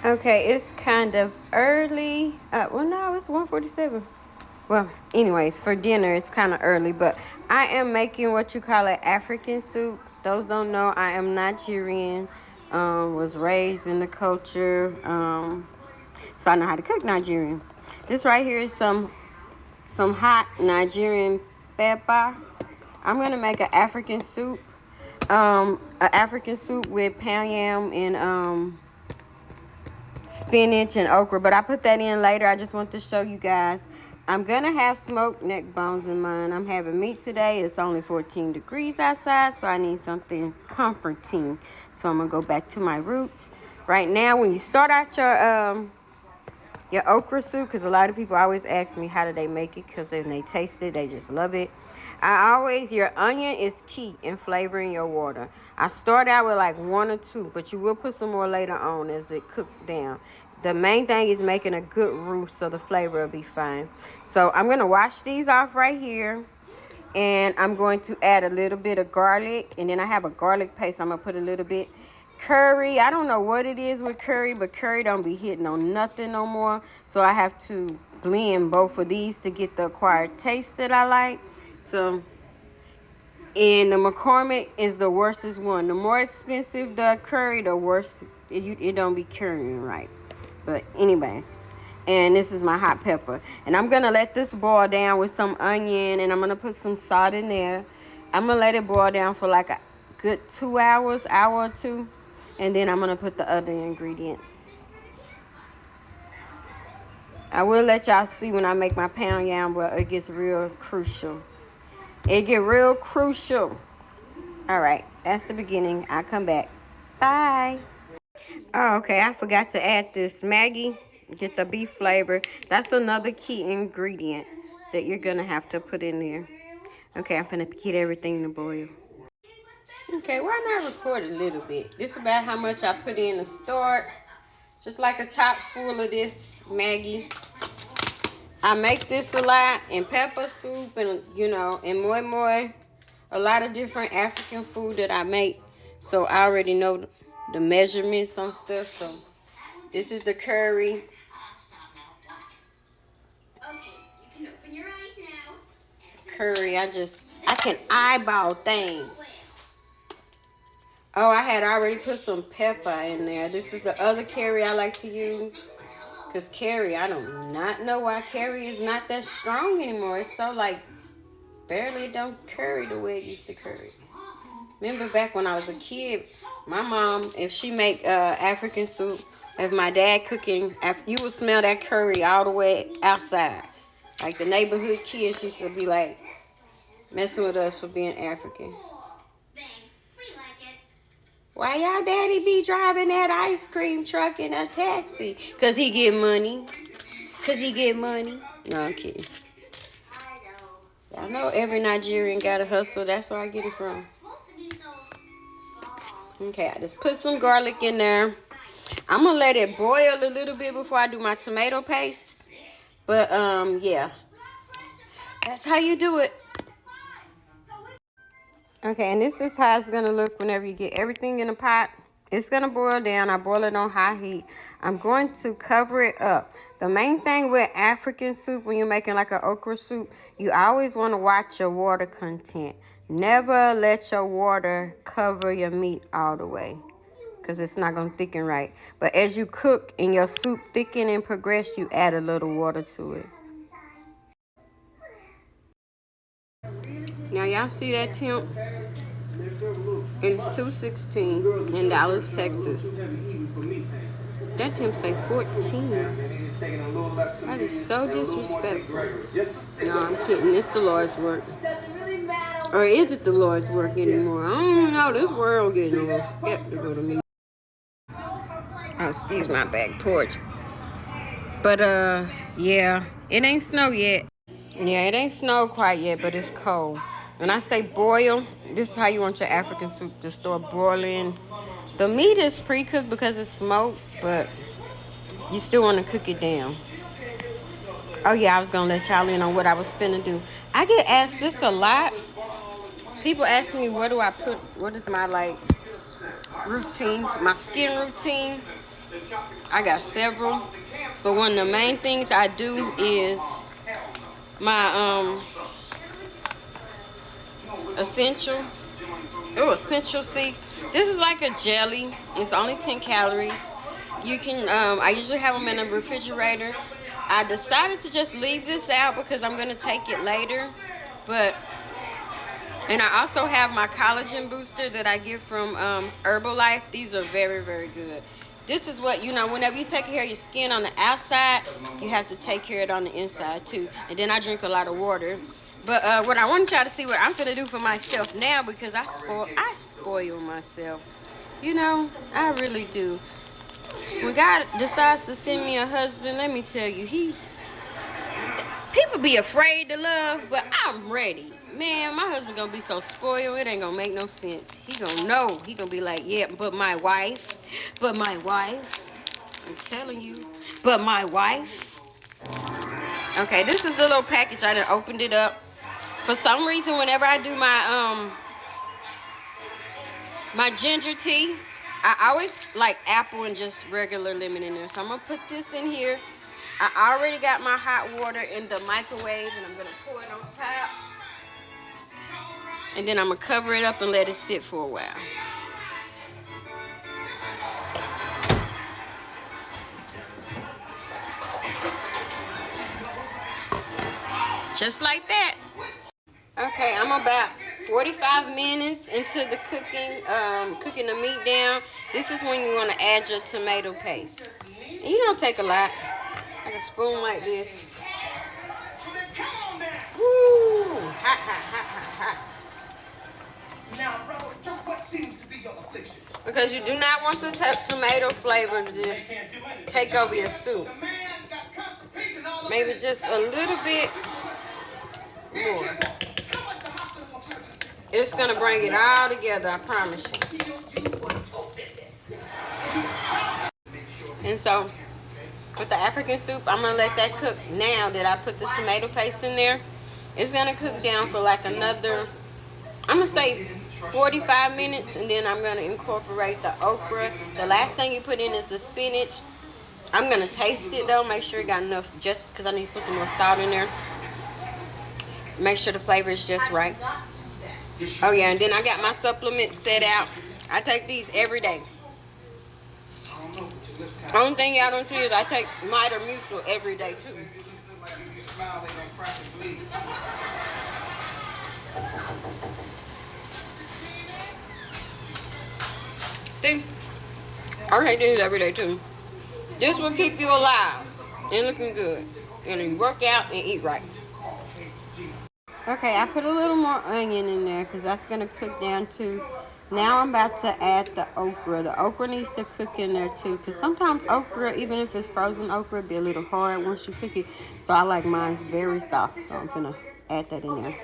Okay, it's kind of early. Well, no, it's 1:47. Well, anyways, for dinner, it's kind of early, but I am making what you call an African soup. Those don't know, I am Nigerian. Was raised in the culture, so I know how to cook Nigerian. This right here is some hot Nigerian pepper. I'm gonna make an African soup. An African soup with pound yam and spinach and okra, but I put that in later. I just want to show you guys. I'm gonna have smoked neck bones in mine. I'm having meat today. It's only 14 degrees outside, so I need something comforting. So I'm gonna go back to my roots. Right now, when you start out your okra soup, because a lot of people always ask me how do they make it, because when they taste it, they just love it. Your onion is key in flavoring your water. I start out with like 1 or 2, but you will put some more later on as it cooks down. The main thing is making a good roux so the flavor will be fine. So I'm going to wash these off right here. And I'm going to add a little bit of garlic. And then I have a garlic paste. I'm going to put a little bit curry. I don't know what it is with curry, but curry don't be hitting on nothing no more. So I have to blend both of these to get the acquired taste that I like. So, and the McCormick is the worstest one. The more expensive the curry, the worse it don't be currying right. But anyways, and this is my hot pepper. And I'm going to let this boil down with some onion, and I'm going to put some salt in there. I'm going to let it boil down for like a good 2 hours, hour or two. And then I'm going to put the other ingredients. I will let y'all see when I make my pound yam, but it gets real crucial. It get real crucial. All right, that's the beginning. I'll come back. Bye. Oh, okay, I forgot to add this Maggi. Get the beef flavor. That's another key ingredient that you're going to have to put in there. Okay, I'm going to get everything to boil. Okay, why not record a little bit? This is about how much I put in to start. Just like a top full of this Maggi. I make this a lot in pepper soup and, you know, and more. A lot of different African food that I make. So I already know the measurements on stuff. So this is the curry. Okay, you can open your eyes now. Curry, I can eyeball things. Oh, I had already put some pepper in there. This is the other curry I like to use. Because curry, I do not know why curry is not that strong anymore. It's so like, barely don't curry the way it used to curry. Remember back when I was a kid, my mom, if she make African soup, if my dad cooking, you would smell that curry all the way outside. Like the neighborhood kids used to be like, messing with us for being African. Thanks, we like it. Why y'all daddy be driving that ice cream truck in a taxi? Cause he get money. No, I'm kidding. I know every Nigerian got a hustle. That's where I get it from. Okay, I just put some garlic in there. I'm going to let it boil a little bit before I do my tomato paste. But, yeah. That's how you do it. Okay, and this is how it's going to look whenever you get everything in a pot. It's going to boil down. I boil it on high heat. I'm going to cover it up. The main thing with African soup, when you're making like an okra soup, you always want to watch your water content. Never let your water cover your meat all the way, because it's not going to thicken right. But as you cook and your soup thicken and progress, you add a little water to it. Now, y'all see that temp? It's 216 in Dallas, Texas. That temp say 14. That is so disrespectful. No, I'm kidding. It's the Lord's work. Or is it the Lord's work anymore? I don't know. This world getting a little skeptical to me. Oh, excuse my back porch. But, yeah. It ain't snow yet. Yeah, it ain't snow quite yet, but it's cold. When I say boil, this is how you want your African soup to start boiling. The meat is pre-cooked because it's smoked, but you still want to cook it down. Oh, yeah, I was going to let y'all in on what I was finna do. I get asked this a lot. People ask me, what is my, like, routine, my skin routine. I got several, but one of the main things I do is my essential. Oh, essential C. This is like a jelly. It's only 10 calories. You can, I usually have them in the refrigerator. I decided to just leave this out because I'm going to take it later. And I also have my collagen booster that I get from Herbalife. These are very, very good. This is what, whenever you take care of your skin on the outside, you have to take care of it on the inside too. And then I drink a lot of water. But what I want y'all to see what I'm gonna do for myself now, because I spoil myself. I really do. When God decides to send me a husband, let me tell you, people be afraid to love, but I'm ready. Man, my husband gonna be so spoiled, it ain't gonna make no sense. He gonna know. He gonna be like, yeah, but my wife. I'm telling you, but my wife. Okay, this is the little package. I done opened it up. For some reason, whenever I do my ginger tea, I always like apple and just regular lemon in there. So I'm gonna put this in here. I already got my hot water in the microwave, and I'm gonna pour it on top. And then I'm gonna cover it up and let it sit for a while. Just like that. Okay, I'm about 45 minutes into the cooking the meat down. This is when you want to add your tomato paste. And you don't take a lot, like a spoon like this. Woo! Hot, hot, hot, hot, hot. Now, brother, just what seems to be your affliction? Because you do not want the tomato flavor to just take over your soup. Maybe just a little bit more. It's going to bring it all together, I promise you. And so, with the African soup, I'm going to let that cook now that I put the tomato paste in there. It's going to cook down for like another, I'm going to say 45 minutes, and then I'm going to incorporate the okra. The last thing you put in is the spinach. I'm going to taste it though, make sure it got enough, just because I need to put some more salt in there. Make sure the flavor is just right. Oh yeah, and then I got my supplements set out. I take these every day. Only thing y'all don't see is I take Metamucil every day too. See? I take these every day too. This will keep you alive and looking good. And you work out and eat right. Okay, I put a little more onion in there because that's going to cook down too. Now I'm about to add the okra. The okra needs to cook in there too, because sometimes okra, even if it's frozen okra, be a little hard once you cook it. So I like mine very soft, so I'm going to add that in there.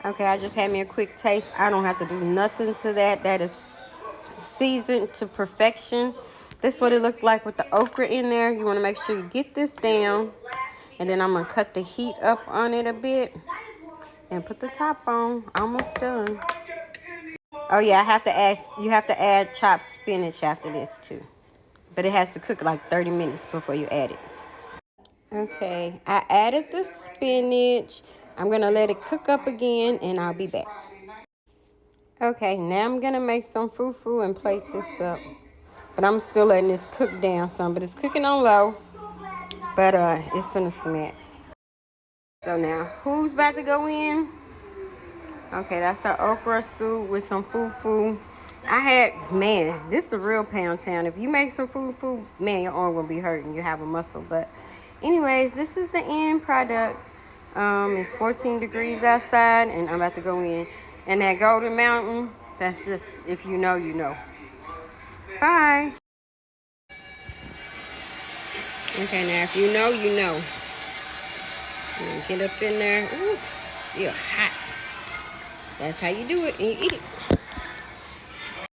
Okay, I just had me a quick taste. I don't have to do nothing to that. That is seasoned to perfection. This is what it looked like with the okra in there. You want to make sure you get this down. And then I'm going to cut the heat up on it a bit. And put the top on. Almost done. Oh yeah, you have to add chopped spinach after this too. But it has to cook like 30 minutes before you add it. Okay, I added the spinach. I'm gonna let it cook up again and I'll be back. Okay, now I'm gonna make some fufu and plate this up. But I'm still letting this cook down some, but it's cooking on low. But it's finna smack. So now, who's about to go in? Okay, that's our okra soup with some fufu. Man, this is the real Pound Town. If you make some fufu, man, your arm will be hurting. You have a muscle. But anyways, this is the end product. It's 14 degrees outside, and I'm about to go in. And that Golden Mountain, that's just, if you know, you know. Bye. Okay, now if you know, you know. Get up in there. Ooh, still hot. That's how you do it, and you eat it.